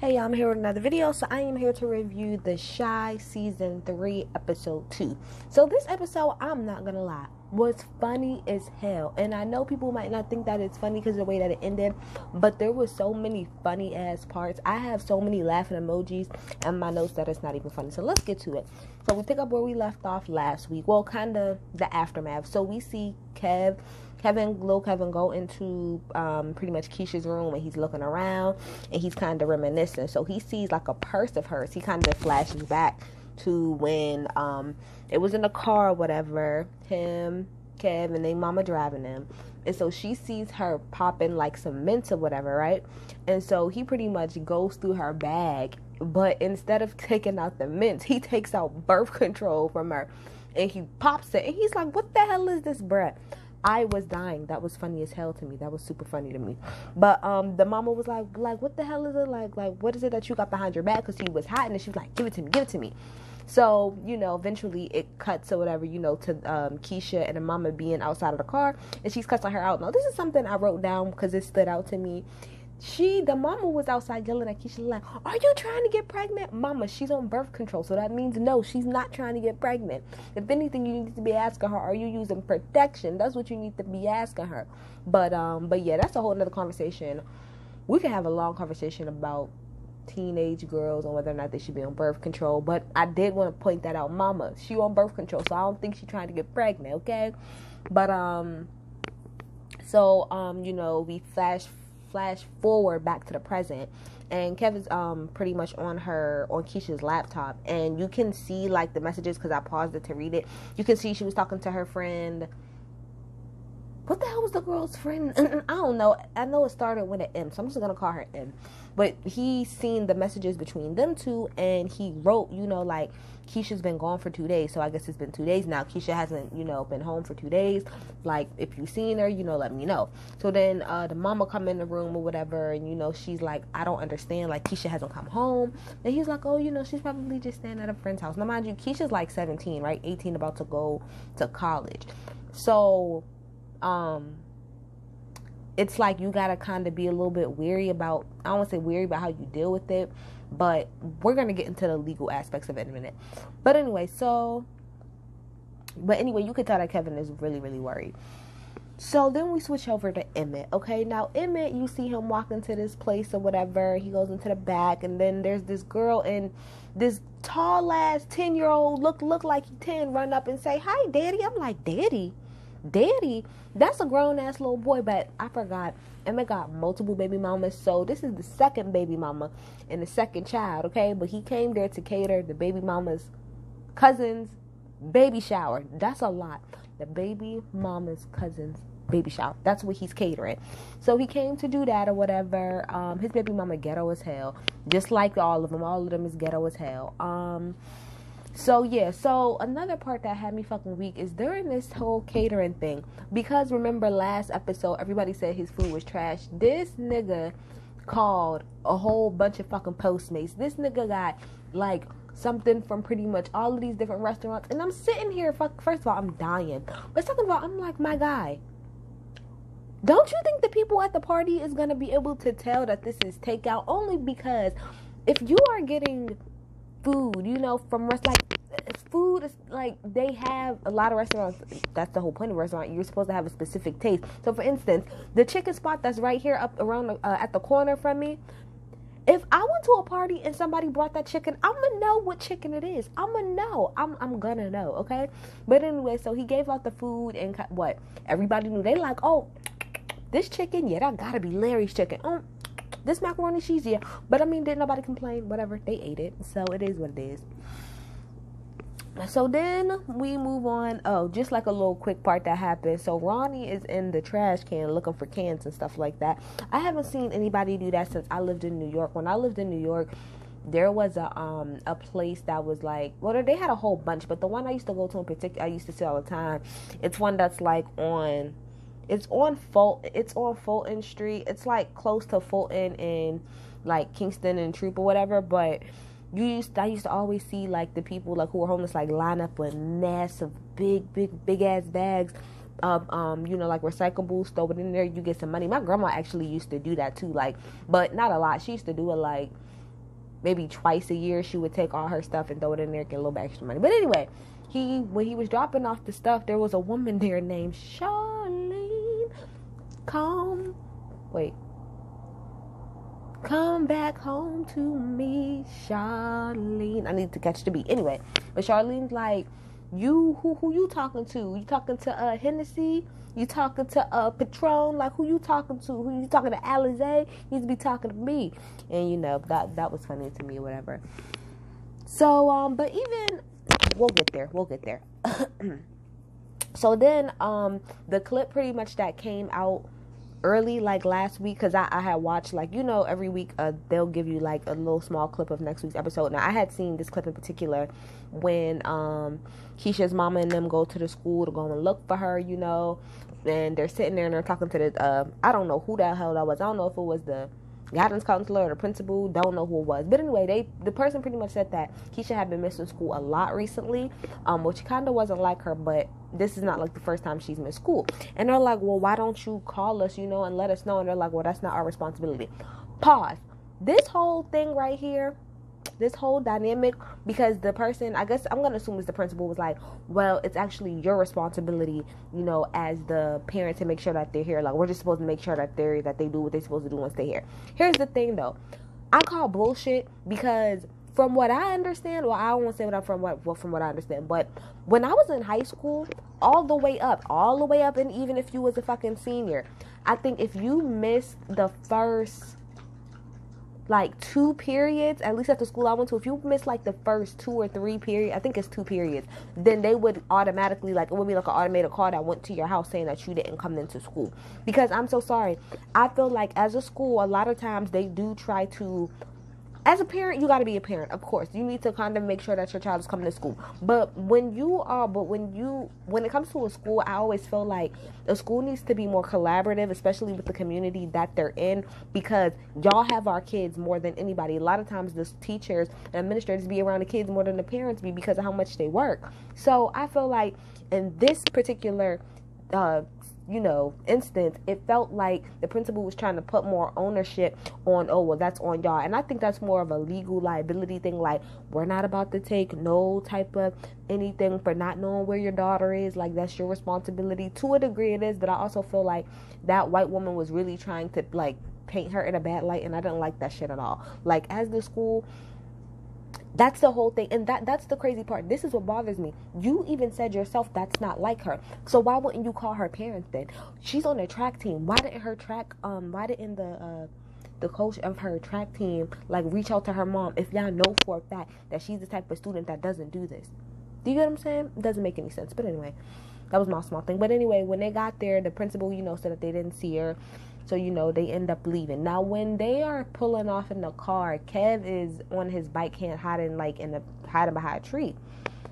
Hey, I'm here with another video. So I am here to review the Shy Season 3 Episode 2. So this episode, I'm not gonna lie, was funny as hell. And I know people might not think that it's funny because of the way that it ended, but there was so many funny ass parts. I have so many laughing emojis and my notes that it's not even funny. So let's get to it. So we pick up where we left off last week. Well, kind of the aftermath. So we see Lil Kevin go into pretty much Keisha's room, and he's looking around and he's kind of reminiscing. So he sees like a purse of hers. He kind of flashes back to when it was in the car or whatever, him, Kev, and they mama driving them. And so she sees her popping like some mints or whatever, right? And so he pretty much goes through her bag, but instead of taking out the mints, he takes out birth control from her and he pops it. And he's like, what the hell is this, bruh? I was dying. That was funny as hell to me. That was super funny to me. But the mama was like, what the hell is it? Like, what is it that you got behind your back? Because he was hiding, and she was like, give it to me. So, eventually it cuts or whatever, to Keisha and the mama being outside of the car, and she's cussing her out. Now, this is something I wrote down because it stood out to me. The mama was outside yelling at Keisha like, are you trying to get pregnant? Mama, she's on birth control, so that means no, she's not trying to get pregnant. If anything, you need to be asking her, are you using protection? That's what you need to be asking her. But yeah, that's a whole nother conversation. We could have a long conversation about teenage girls and whether or not they should be on birth control, but I did want to point that out. Mama, she on birth control, so I don't think she's trying to get pregnant, okay? But we flash forward back to the present, and Kevin's pretty much on Keisha's laptop, and you can see like the messages because I paused it to read it. You can see she was talking to her friend. What the hell was the girl's friend? I don't know. I know it started with an M, so I'm just gonna call her M. But he seen the messages between them two, and he wrote, like, Keisha's been gone for 2 days, so I guess it's been 2 days now. Keisha hasn't, been home for 2 days. Like, if you seen her, let me know. So then the mama come in the room or whatever, and, she's like, I don't understand. Like, Keisha hasn't come home. And he's like, oh, she's probably just staying at a friend's house. Now, mind you, Keisha's like 17, right? 18, about to go to college. So it's like you gotta kind of be a little bit weary about, I don't want to say weary about how you deal with it, but we're gonna get into the legal aspects of it in a minute. But anyway, you could tell that Kevin is really, really worried. So then we switch over to Emmett. Okay, now Emmett, you see him walk into this place or whatever. He goes into the back, and then there's this girl and this tall ass 10-year-old look like he's 10 run up and say, hi, daddy. I'm like, daddy, that's a grown-ass little boy. But I forgot, Emmett got multiple baby mamas, so this is the second baby mama and the second child, okay? But he came there to cater the baby mama's cousin's baby shower. That's a lot. The baby mama's cousin's baby shower. That's what he's catering. So he came to do that or whatever. His baby mama ghetto as hell, just like all of them. All of them is ghetto as hell. So another part that had me fucking weak is during this whole catering thing, because remember last episode everybody said his food was trash. This nigga called a whole bunch of fucking Postmates. This nigga got like something from pretty much all of these different restaurants, and I'm sitting here, first of all, I'm dying, but second of all, I'm like, my guy, don't you think the people at the party is gonna be able to tell that this is takeout? Only because if you are getting food, from food is like, they have a lot of restaurants. That's the whole point of a restaurant. You're supposed to have a specific taste. So for instance, the chicken spot that's right here up around at the corner from me, if I went to a party and somebody brought that chicken, I'm gonna know what chicken it is. I'm gonna know, okay? But anyway, so he gave out the food, and what? Everybody knew. They like, oh, this chicken, yeah, that gotta be Larry's chicken. Oh, this macaroni cheese, yeah. But I mean, didn't nobody complain? Whatever, they ate it. So it is what it is. So then we move on. Oh, just like a little quick part that happened. So Ronnie is in the trash can looking for cans and stuff like that. I haven't seen anybody do that since I lived in New York. When I lived in New York, there was a place that was like, well, they had a whole bunch, but the one I used to go to in particular, I used to see all the time. It's one that's like it's on Fulton Street. It's like close to Fulton and like Kingston and Troop or whatever, but I used to always see like the people like who were homeless like line up with massive big ass bags of like recyclables, throw it in there, you get some money. My grandma actually used to do that too, like, but not a lot. She used to do it like maybe twice a year she would take all her stuff and throw it in there, get a little bit extra money. But anyway, when he was dropping off the stuff, there was a woman there named Charlene. Come back home to me, Charlene. I need to catch the beat. Anyway, but Charlene's like, who you talking to? You talking to Hennessy? You talking to Patron? Like, who you talking to? Who you talking to? Alizé? You need to be talking to me. And that was funny to me or whatever. So but even we'll get there. So then the clip pretty much that came out early, like last week, because I had watched, like, every week they'll give you like a little small clip of next week's episode. Now I had seen this clip in particular when Keisha's mama and them go to the school to go and look for her, and they're sitting there and they're talking to the I don't know who the hell that was. I don't know if it was the guidance counselor or the principal, don't know who it was, but anyway, the person pretty much said that Keisha had been missing school a lot recently, which kind of wasn't like her, but this is not like the first time she's missed school. And they're like, well, why don't you call us, and let us know? And they're like, well, that's not our responsibility. Pause. This whole thing right here, this whole dynamic, because the person, I guess I'm gonna assume is the principal, was like, well, it's actually your responsibility, as the parent, to make sure that they're here. Like, we're just supposed to make sure that they do what they're supposed to do once they're here. Here's the thing though, I call bullshit, because from what I understand, well, I don't want to say from what I understand, but when I was in high school, all the way up, and even if you was a fucking senior, I think if you missed the first like 2 periods, at least at the school I went to, if you missed like the first 2 or 3 periods, I think it's 2 periods, then they would automatically, like, it would be like an automated call that went to your house saying that you didn't come into school. Because I'm so sorry, I feel like as a school, a lot of times they do try to, as a parent, you got to be a parent, of course. You need to kind of make sure that your child is coming to school. But when it comes to a school, I always feel like the school needs to be more collaborative, especially with the community that they're in, because y'all have our kids more than anybody. A lot of times the teachers and administrators be around the kids more than the parents be, because of how much they work. So I feel like in this particular instance, it felt like the principal was trying to put more ownership on, oh, well, that's on y'all. And I think that's more of a legal liability thing. Like, we're not about to take no type of anything for not knowing where your daughter is. Like, that's your responsibility. To a degree it is, but I also feel like that white woman was really trying to, like, paint her in a bad light, and I didn't like that shit at all. Like, as the school, that's the whole thing. And that's the crazy part. This is what bothers me. You even said yourself that's not like her. So why wouldn't you call her parents then? She's on the track team. Why didn't the coach of her track team, like, reach out to her mom if y'all know for a fact that she's the type of student that doesn't do this? Do you get what I'm saying? It doesn't make any sense. But anyway, that was my small thing. But anyway, when they got there, the principal, said that they didn't see her. So, they end up leaving. Now, when they are pulling off in the car, Kev is on his bike, hiding behind a tree.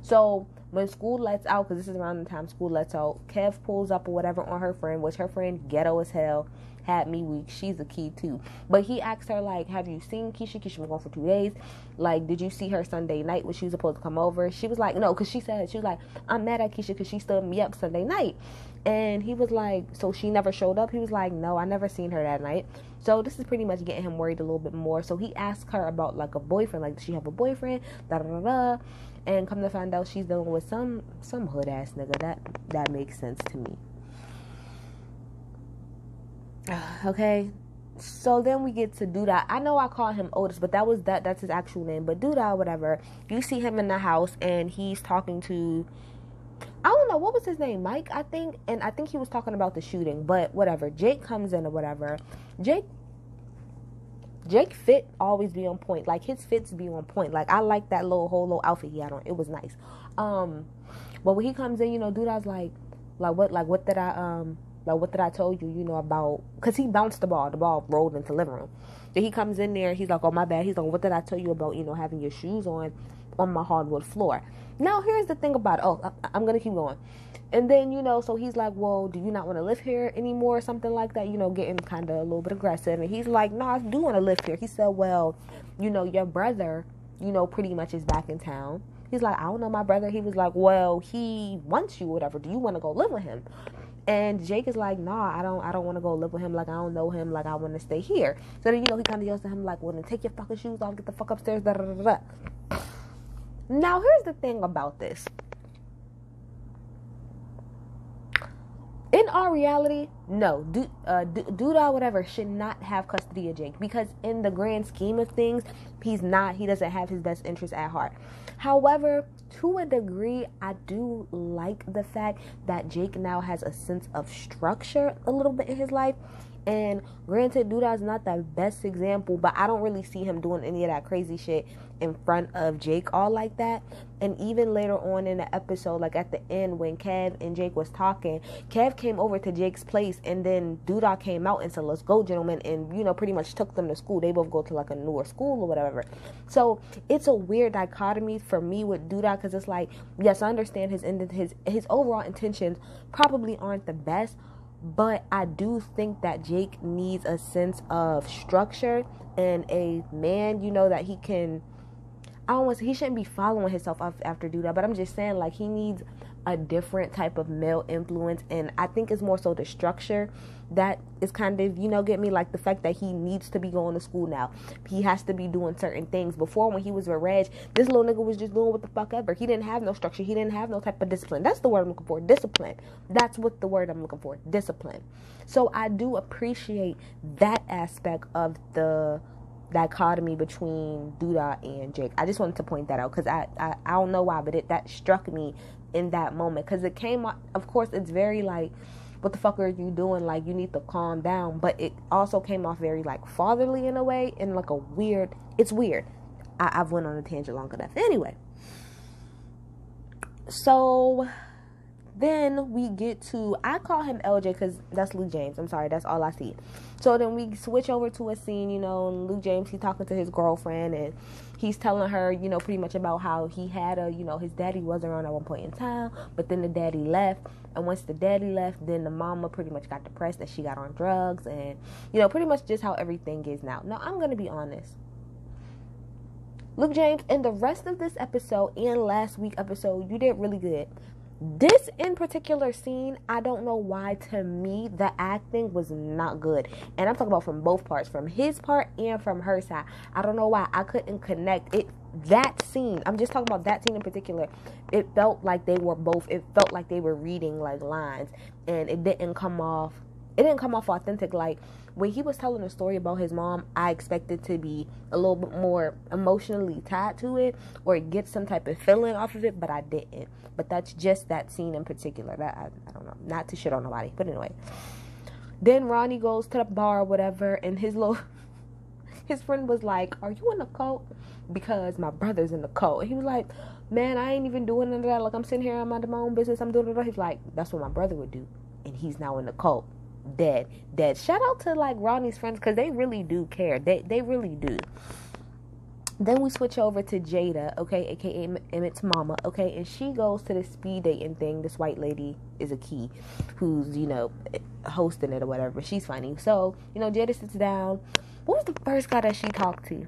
So, when school lets out, because this is around the time school lets out, Kev pulls up or whatever on her friend, which her friend, ghetto as hell, had me weak. She's a key too. But he asked her, like, have you seen Keisha? Keisha was gone for 2 days. Like, did you see her Sunday night when she was supposed to come over? She was like, no, because she was like, I'm mad at Keisha because she stood me up Sunday night. And he was like, so she never showed up? He was like, no, I never seen her that night. So this is pretty much getting him worried a little bit more. So he asked her about, like, a boyfriend. Like, does she have a boyfriend? Da-da-da-da. And come to find out, she's dealing with some hood-ass nigga. That makes sense to me. Okay, so then we get to Duda. I know I call him Otis, but that's his actual name. But Duda, whatever. You see him in the house, and he's talking to, I don't know, what was his name? Mike, I think. And I think he was talking about the shooting, but whatever. Jake comes in or whatever. Jake fit always be on point. Like, his fits be on point. Like, I like that whole little outfit he had on. It was nice. But when he comes in, Duda's like, what did I tell you, about, because he bounced the ball rolled into the living room. Then he comes in there, he's like, oh, my bad. He's like, what did I tell you about, having your shoes on my hardwood floor? Now, here's the thing about it. Oh, I'm going to keep going. And then, so he's like, well, do you not want to live here anymore? Or something like that, getting kind of a little bit aggressive. And he's like, no, I do want to live here. He said, well, your brother, pretty much is back in town. He's like, I don't know my brother. He was like, well, he wants you, whatever. Do you want to go live with him? And Jake is like, nah, I don't want to go live with him. Like, I don't know him. Like, I want to stay here. So then, he kind of yells to him, like, well, then take your fucking shoes off, get the fuck upstairs, da da da da. Now, here's the thing about this. In our reality, no, Duda, whatever, should not have custody of Jake, because in the grand scheme of things, he doesn't have his best interest at heart. However, to a degree, I do like the fact that Jake now has a sense of structure a little bit in his life. And granted, Duda is not the best example, but I don't really see him doing any of that crazy shit in front of Jake all like that. And even later on in the episode, like at the end when Kev and Jake was talking, Kev came over to Jake's place, and then Duda came out and said, let's go, gentlemen, and pretty much took them to school. They both go to like a newer school or whatever. So it's a weird dichotomy for me with Duda, because it's like, yes, I understand his overall intentions probably aren't the best, but I do think that Jake needs a sense of structure and a man, that he can, he shouldn't be following himself after Duda, but I'm just saying, like, he needs a different type of male influence. And I think it's more so the structure that is kind of, get me, like the fact that he needs to be going to school now. He has to be doing certain things. Before, when he was with Reg, this little nigga was just doing what the fuck ever. He didn't have no structure. He didn't have no type of discipline. That's the word I'm looking for. Discipline. That's what the word I'm looking for. Discipline. So I do appreciate that aspect of the dichotomy between Duda and Jake. I just wanted to point that out, because I don't know why, but that struck me in that moment, because it came out, of course, it's very like, what the fuck are you doing? Like, you need to calm down. But it also came off very like fatherly in a way, and like it's weird. I've went on a tangent long enough. Anyway, so then we get to, I call him LJ because that's Luke James. I'm sorry, that's all I see. So then we switch over to a scene, and Luke James, he's talking to his girlfriend, and he's telling her, pretty much about how he had his daddy was around at one point in time, but then the daddy left. And once the daddy left, then the mama pretty much got depressed that she got on drugs, and, pretty much just how everything is now. Now, I'm going to be honest. Luke James, in the rest of this episode and last week's episode, you did really good. This in particular scene, I don't know why, to me, the acting was not good. And I'm talking about from both parts, from his part and from her side. I don't know why I couldn't connect it. That scene, I'm just talking about that scene in particular. It felt like they were reading like lines, and it didn't come off authentic. Like, when he was telling a story about his mom, I expected to be a little bit more emotionally tied to it, or get some type of feeling off of it, but I didn't. But that's just that scene in particular. That I don't know, not to shit on nobody, but anyway. Then Ronnie goes to the bar or whatever, and his friend was like, "Are you in a cult?" Because my brother's in the cult. And he was like, "Man, I ain't even doing none of that. Like, I'm sitting here, I'm minding my own business. I'm doing it." He's like, "That's what my brother would do, and he's now in the cult." Dead. Shout out to like Ronnie's friends, because they really do care. They really do. Then we switch over to Jada, okay, aka Emmett's mama, okay, and she goes to the speed dating thing. This white lady is a key, who's hosting it or whatever. She's funny. So Jada sits down. What was the first guy that she talked to?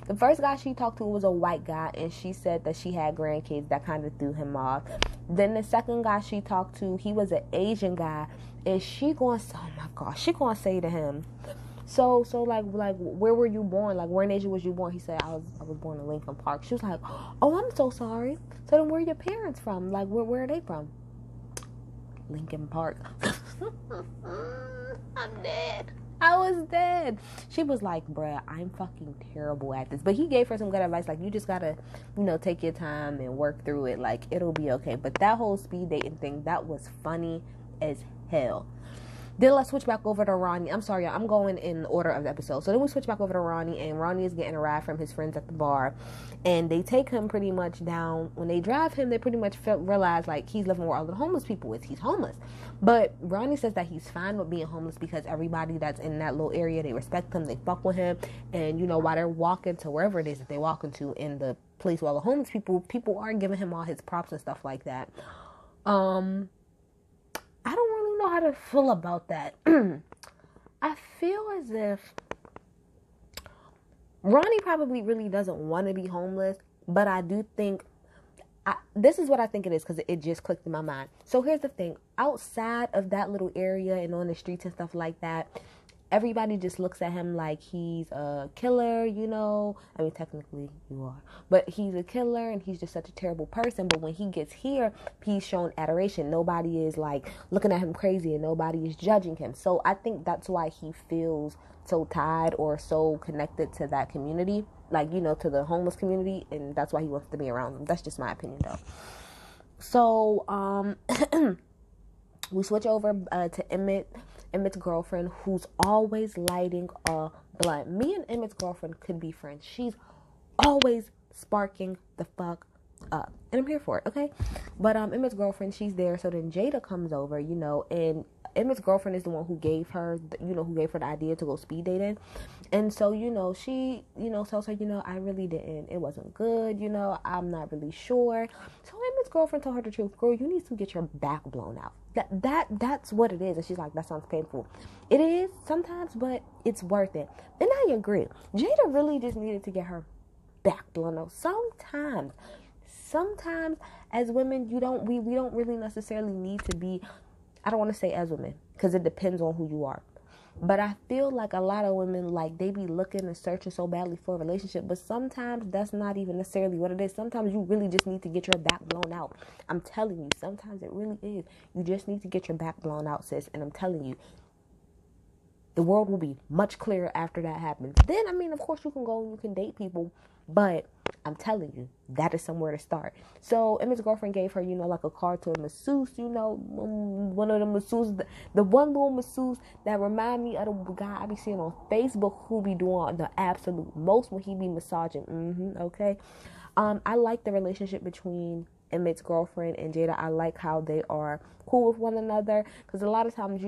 The first guy she talked to was a white guy, and she said that she had grandkids. That kind of threw him off. Then the second guy she talked to, he was an Asian guy, and she going to say to him, so like where were you born? Like, where in Asia was you born? He said, I was born in Lincoln Park. She was like, oh, I'm so sorry. So then where are your parents from? Like, where are they from? Lincoln Park. I'm dead. I was dead. She was like, bruh, I'm fucking terrible at this. But he gave her some good advice. Like, you just gotta, take your time and work through it. Like, it'll be okay. But that whole speed dating thing, that was funny as hell. Then let's switch back over to Ronnie. I'm sorry, I'm going in order of the episode. So then we switch back over to Ronnie, and Ronnie is getting a ride from his friends at the bar. And they take him pretty much down. When they drive him, they pretty much realize, like, he's living where all the homeless people is. He's homeless. But Ronnie says that he's fine with being homeless because everybody that's in that little area, they respect him, they fuck with him. And, while they're walking to wherever it is that they walk into in the place where all the homeless people are giving him all his props and stuff like that. I don't really know how to feel about that. I feel as if Ronnie probably really doesn't want to be homeless, but I do think this is what I think it is because it just clicked in my mind. So here's the thing. Outside of that little area and on the streets and stuff like that, everybody just looks at him like he's a killer, I mean, technically you are. But he's a killer and he's just such a terrible person. But when he gets here, he's shown adoration. Nobody is like looking at him crazy and nobody is judging him. So I think that's why he feels so tied or so connected to that community. Like, to the homeless community, and that's why he wants to be around them. That's just my opinion, though. So, we switch over to Emmett's girlfriend, who's always lighting a blunt. Me and Emmett's girlfriend could be friends. She's always sparking the fuck up, and I'm here for it, okay? But Emmett's girlfriend, she's there. So then Jada comes over, and Emmett's girlfriend is the one who gave her, the idea to go speed dating. And so, she, tells her, I really didn't. It wasn't good, I'm not really sure. So Emmett's girlfriend told her the truth. Girl, you need to get your back blown out. That's what it is. And she's like, that sounds painful. It is sometimes, but it's worth it. And I agree. Jada really just needed to get her back blown out. Sometimes as women, we don't really necessarily need to be, I don't want to say as women, because it depends on who you are. But I feel like a lot of women, like, they be looking and searching so badly for a relationship. But sometimes that's not even necessarily what it is. Sometimes you really just need to get your back blown out. I'm telling you, sometimes it really is. You just need to get your back blown out, sis. And I'm telling you, the world will be much clearer after that happens. Then, I mean, of course, you can go and you can date people. But I'm telling you, that is somewhere to start. So Emmett's girlfriend gave her, like a card to a masseuse, one of the masseuses, the one little masseuse that remind me of the guy I be seeing on Facebook who be doing the absolute most when he be massaging. Okay. I like the relationship between Emmett's girlfriend and Jada. I like how they are cool with one another, because a lot of times,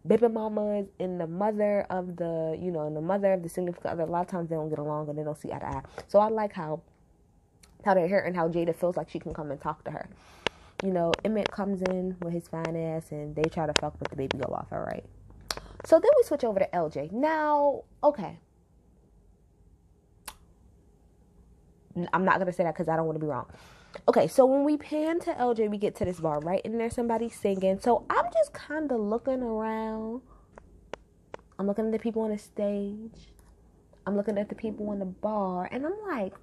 baby mamas and the mother of the, and the mother of the significant other, a lot of times they don't get along and they don't see eye to eye. So I like how they're here and how Jada feels like she can come and talk to her. Emmett comes in with his fine ass and they try to fuck, but the baby go off, all right? So then we switch over to LJ. Now, okay. I'm not going to say that because I don't want to be wrong. Okay, so when we pan to LJ, we get to this bar, right? And there's somebody singing. So I'm just kind of looking around. I'm looking at the people on the stage. I'm looking at the people in the bar. And I'm like,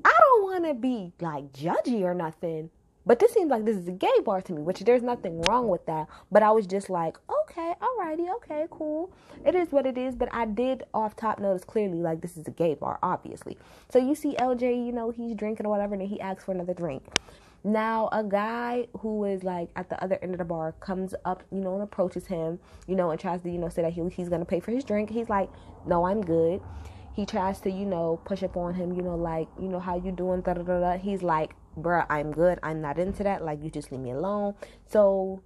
I don't want to be, like, judgy or nothing. But this seems like this is a gay bar to me, which there's nothing wrong with that. But I was just like, okay, alrighty, okay, cool. It is what it is. But I did off top notice clearly, like, this is a gay bar, obviously. So you see LJ, he's drinking or whatever, and then he asks for another drink. Now, a guy who is, like, at the other end of the bar comes up, and approaches him, and tries to, say that he's going to pay for his drink. He's like, no, I'm good. He tries to, push up on him, like, how you doing, da-da-da-da. He's like, bruh, I'm good. I'm not into that. Like, you just leave me alone. So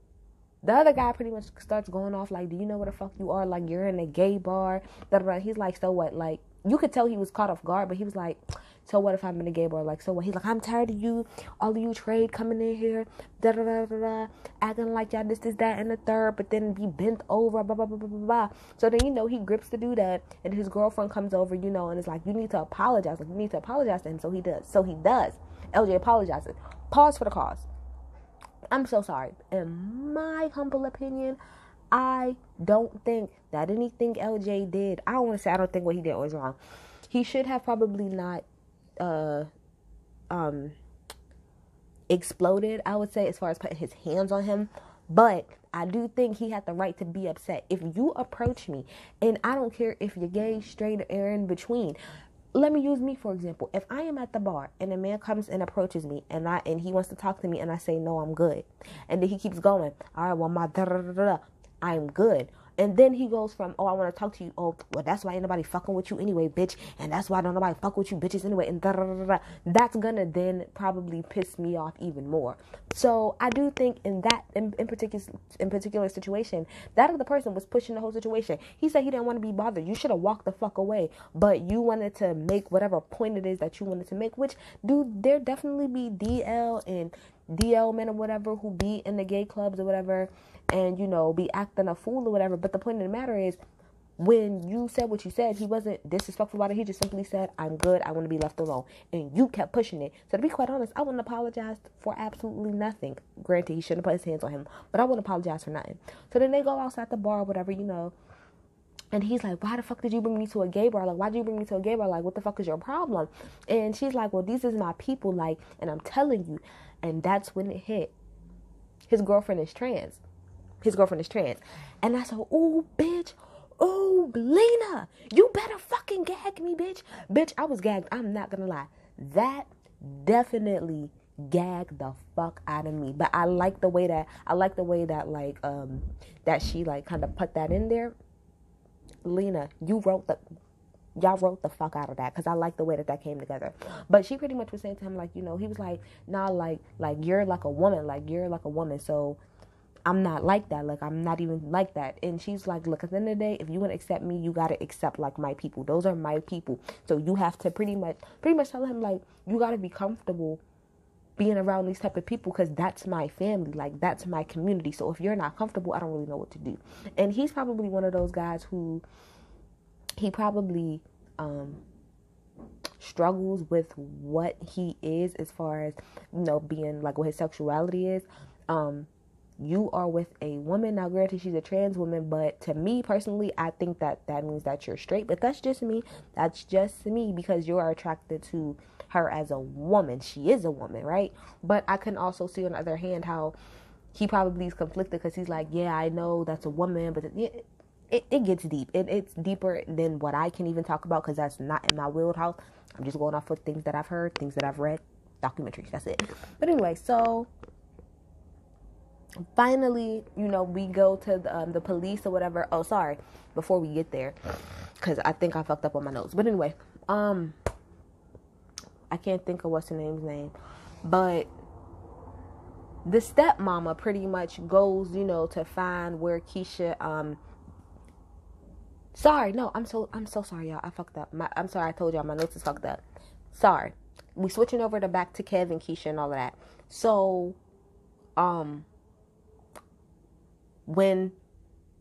the other guy pretty much starts going off like, do you know where the fuck you are? Like, you're in a gay bar. Da-da-da. He's like, so what? Like, you could tell he was caught off guard, but he was like, so what if I'm in a gay bar? Like, so what? He's like, I'm tired of you, all of you trade coming in here, da-da-da-da-da, acting like y'all this, that, and the third, but then be bent over, blah, blah, blah, blah, blah, blah. So then, he grips to do that, and his girlfriend comes over, and is like, you need to apologize. Like, you need to apologize to him. So he does. LJ apologizes. Pause for the cause. I'm so sorry. In my humble opinion, I don't think that anything LJ did, I don't want to say I don't think what he did was wrong. He should have probably not exploded, I would say, as far as putting his hands on him. But I do think he had the right to be upset. If you approach me, and I don't care if you're gay, straight, or in between. Let me use me, for example. If I am at the bar and a man comes and approaches me and he wants to talk to me and I say, no, I'm good. And then he keeps going. All right, well, my da-da-da-da-da, I'm good. And then he goes from, oh, I want to talk to you. Oh, well, that's why ain't nobody fucking with you anyway, bitch. And that's why don't nobody fuck with you bitches anyway. And da-da-da-da-da. That's going to then probably piss me off even more. So I do think in particular situation, that other person was pushing the whole situation. He said he didn't want to be bothered. You should have walked the fuck away. But you wanted to make whatever point it is that you wanted to make, which, dude, there definitely be DL and DL men or whatever who be in the gay clubs or whatever and, be acting a fool or whatever. But the point of the matter is, when you said what you said, he wasn't disrespectful about it. He just simply said, I'm good. I want to be left alone. And you kept pushing it. So to be quite honest, I wouldn't apologize for absolutely nothing. Granted, he shouldn't have put his hands on him, but I wouldn't apologize for nothing. So then they go outside the bar or whatever, and he's like, why the fuck did you bring me to a gay bar? Like, why did you bring me to a gay bar? Like, what the fuck is your problem? And she's like, well, these is my people, like, and I'm telling you. And that's when it hit. His girlfriend is trans. And I said, oh, bitch. Oh, Lena, you better fucking gag me, bitch. Bitch, I was gagged. I'm not gonna lie. That definitely gagged the fuck out of me. But I like the way that like, that she, like, kind of put that in there. Lena, y'all wrote the fuck out of that, because I like the way that came together. But she pretty much was saying to him, like, he was like, nah, like you're like a woman, so I'm not like that. Like, I'm not even like that. And she's like, look, at the end of the day, if you want to accept me, you got to accept, like, my people. Those are my people. So you have to pretty much tell him, like, you got to be comfortable being around these type of people, because that's my family. Like, that's my community. So if you're not comfortable, I don't really know what to do. And he's probably one of those guys who he probably struggles with what he is, as far as, being, like, what his sexuality is. You are with a woman. Now, granted, she's a trans woman, but to me personally, I think that means that you're straight. But that's just me. Because you are attracted to her as a woman. She is a woman, right? But I can also see, on the other hand, how he probably is conflicted, because he's like, yeah, I know that's a woman, but it gets deep. It's deeper than what I can even talk about, because that's not in my wheelhouse. I'm just going off of things that I've heard, things that I've read, documentaries. That's it. But anyway, so finally, we go to the police or whatever. Oh, sorry. Before we get there, because I think I fucked up on my notes. But anyway, I can't think of what's her name. But the stepmama pretty much goes, to find where Keisha. Sorry, no, I'm so sorry, y'all. I fucked up. I'm sorry. I told y'all my notes is fucked up. Sorry. We switching over to back to Kev and Keisha and all of that. So, when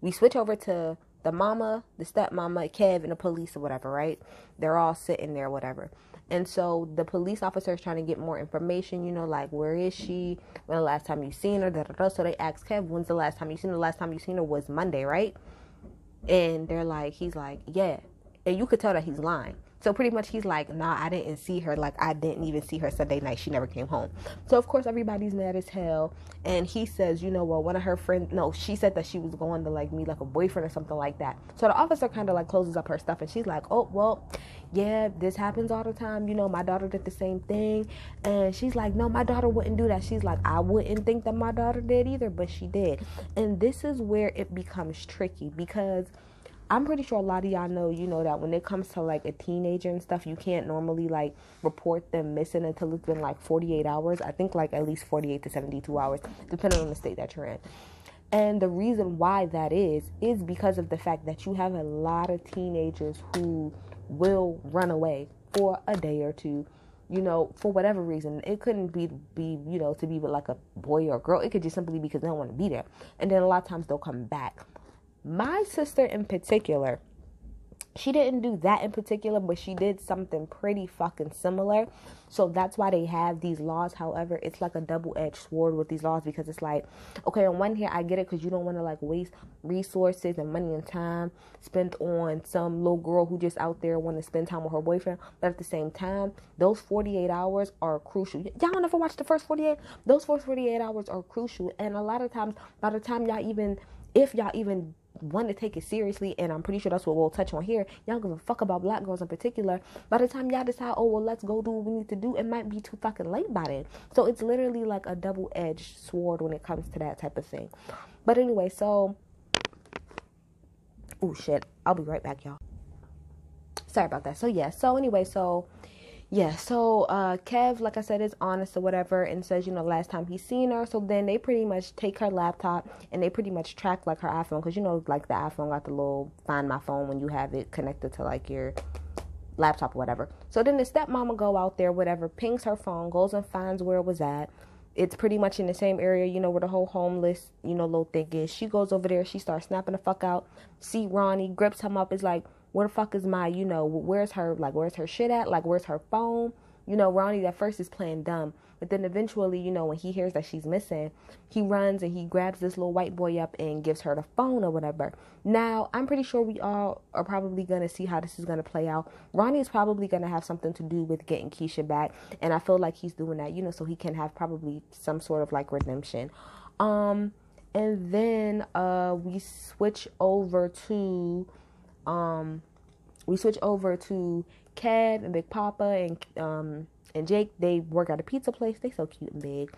we switch over to the mama, the stepmama, Kev, and the police or whatever, right? They're all sitting there, whatever. And so the police officer is trying to get more information, like, where is she? When the last time you seen her? Da, da, da. So they ask Kev, when's the last time you seen her? The last time you seen her was Monday, right? And he's like, yeah. And you could tell that he's lying. So pretty much he's like, nah, I didn't see her. Like, I didn't even see her Sunday night. She never came home. So, of course, everybody's mad as hell. And he says, well, one of her friends, no, she said that she was going to, like, meet, like, a boyfriend or something like that. So the officer kind of, like, closes up her stuff. And she's like, oh, well, yeah, this happens all the time. My daughter did the same thing. And she's like, no, my daughter wouldn't do that. She's like, I wouldn't think that my daughter did either, but she did. And this is where it becomes tricky, because I'm pretty sure a lot of y'all know, that when it comes to, like, a teenager and stuff, you can't normally, like, report them missing until it's been, like, 48 hours. I think, like, at least 48 to 72 hours, depending on the state that you're in. And the reason why that is because of the fact that you have a lot of teenagers who will run away for a day or two, for whatever reason. It couldn't be to be with, like, a boy or a girl. It could just simply be because they don't want to be there. And then a lot of times they'll come back. My sister in particular, she didn't do that in particular, but she did something pretty fucking similar. So that's why they have these laws. However, it's like a double-edged sword with these laws, because it's like, okay, on one hand, I get it, because you don't want to, like, waste resources and money and time spent on some little girl who just out there want to spend time with her boyfriend. But at the same time, those 48 hours are crucial. Y'all never watched the first 48? Those first 48 hours are crucial. And a lot of times, by the time if y'all even want to take it seriously, and I'm pretty sure that's what we'll touch on here, y'all give a fuck about black girls in particular. By the time y'all decide, oh, well, let's go do what we need to do, it might be too fucking late by then. So it's literally like a double-edged sword when it comes to that type of thing. But anyway, so, oh shit, I'll be right back, y'all. Sorry about that. So Kev, like I said, is honest or whatever, and says, last time he's seen her. So then they pretty much take her laptop, and they pretty much track, like, her iPhone, because, like, the iPhone got the little Find My Phone when you have it connected to, like, your laptop or whatever. So then the stepmama go out there, whatever, pings her phone, goes and finds where it was at, it's pretty much in the same area, you know, where the whole homeless, you know, little thing is. She goes over there. She starts snapping the fuck out. See Ronnie, grips him up. Is like, where the fuck is my, you know, where's her shit at? Like, where's her phone? You know, Ronnie at first is playing dumb. But then eventually, you know, when he hears that she's missing, he runs and he grabs this little white boy up and gives her the phone or whatever. Now, I'm pretty sure we all are probably going to see how this is going to play out. Ronnie is probably going to have something to do with getting Keisha back. And I feel like he's doing that, you know, so he can have probably some sort of like redemption. And then we switch over to Kev and Big Papa and Jake. They work at a pizza place. They so cute and big.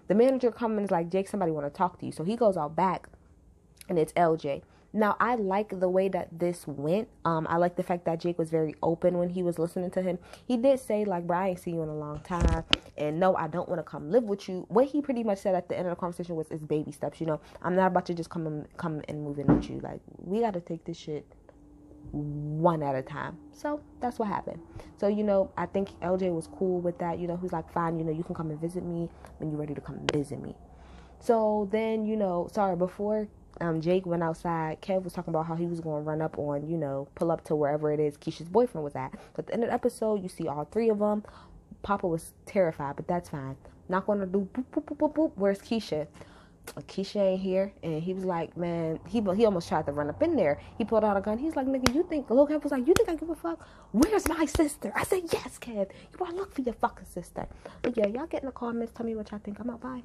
The manager comes and is like, Jake, somebody want to talk to you. So he goes out back, and it's LJ. Now, I like the way that this went. I like the fact that Jake was very open when he was listening to him. He did say, like, bro, I ain't seen you in a long time. And no, I don't want to come live with you. What he pretty much said at the end of the conversation was, it's baby steps, you know. I'm not about to just come and move in with you. Like, we got to take this shit one at a time. So that's what happened. So, you know, I think LJ was cool with that. You know, he's like, fine, you know, you can come and visit me when you're ready to come visit me. So then, you know, before Jake went outside, Kev was talking about how he was going to run up on, you know, pull up to wherever it is Keisha's boyfriend was at. So at the end of the episode, you see all three of them. Papa was terrified, but that's fine. Not going to do boop, boop, boop, boop, boop. Where's Keisha? Keisha ain't here. And he was like, man, he almost tried to run up in there. He pulled out a gun. He's like, nigga, Lil Kev was like, you think I give a fuck? Where's my sister? I said, yes, Kev. You better look for your fucking sister. But yeah, y'all get in the comments. Tell me what y'all think. I'm out. Bye.